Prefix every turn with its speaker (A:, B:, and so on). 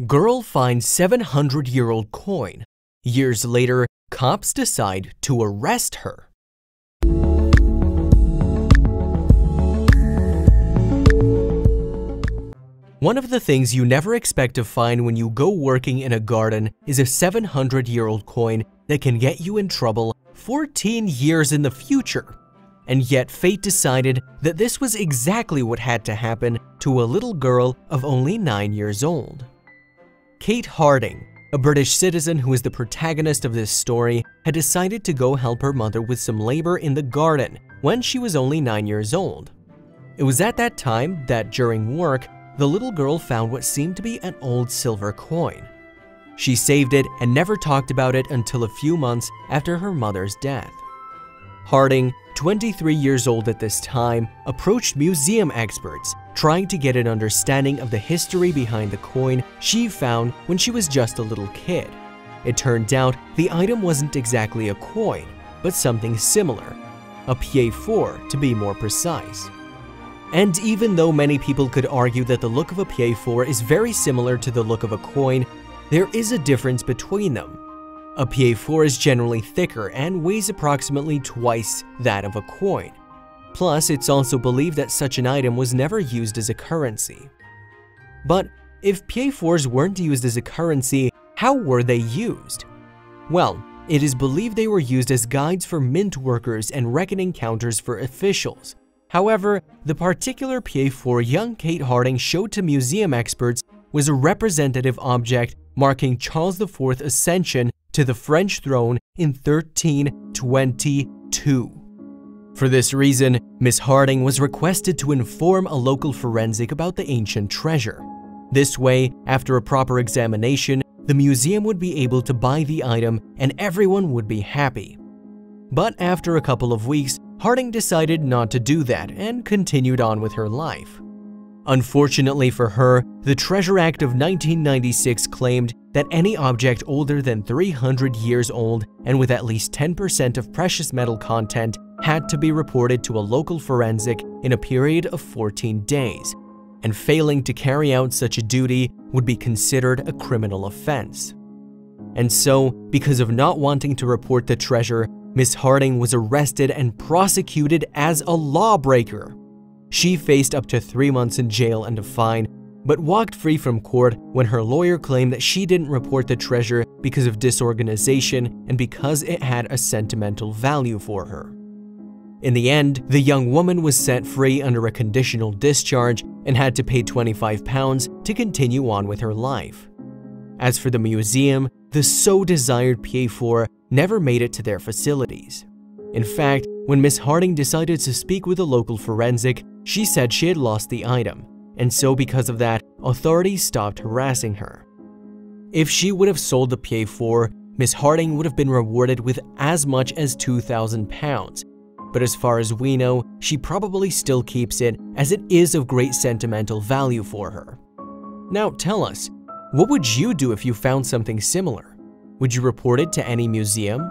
A: Girl finds 700-year-old coin. Years later, cops decide to arrest her. One of the things you never expect to find when you go working in a garden is a 700-year-old coin that can get you in trouble 14 years in the future. And yet fate decided that this was exactly what had to happen to a little girl of only 9 years old. Kate Harding, a British citizen who is the protagonist of this story, had decided to go help her mother with some labor in the garden when she was only 9 years old. It was at that time that during work, the little girl found what seemed to be an old silver coin. She saved it and never talked about it until a few months after her mother's death. Harding, 23 years old at this time, approached museum experts trying to get an understanding of the history behind the coin she found when she was just a little kid. It turned out the item wasn't exactly a coin, but something similar, a pied-four to be more precise. And even though many people could argue that the look of a pied-four is very similar to the look of a coin, there is a difference between them. A pied-four is generally thicker and weighs approximately twice that of a coin. Plus, it's also believed that such an item was never used as a currency. But if pied-fours weren't used as a currency, how were they used? Well, it is believed they were used as guides for mint workers and reckoning counters for officials. However, the particular pied-four young Kate Harding showed to museum experts was a representative object marking Charles IV's ascension to the French throne in 1322. For this reason, Miss Harding was requested to inform a local forensic about the ancient treasure. This way, after a proper examination, the museum would be able to buy the item and everyone would be happy. But after a couple of weeks, Harding decided not to do that and continued on with her life. Unfortunately for her, the Treasure Act of 1996 claimed that any object older than 300 years old and with at least 10% of precious metal content had to be reported to a local forensic in a period of 14 days, and failing to carry out such a duty would be considered a criminal offense. And so, because of not wanting to report the treasure, Miss Harding was arrested and prosecuted as a lawbreaker. She faced up to 3 months in jail and a fine, but walked free from court when her lawyer claimed that she didn't report the treasure because of disorganization and because it had a sentimental value for her. In the end, the young woman was set free under a conditional discharge and had to pay £25 to continue on with her life. As for the museum, the so-desired pied-four never made it to their facilities. In fact, when Miss Harding decided to speak with a local forensic, she said she had lost the item, and so because of that, authorities stopped harassing her. If she would have sold the pied-four, Miss Harding would have been rewarded with as much as £2,000. But as far as we know, she probably still keeps it as it is of great sentimental value for her. Now tell us, what would you do if you found something similar? Would you report it to any museum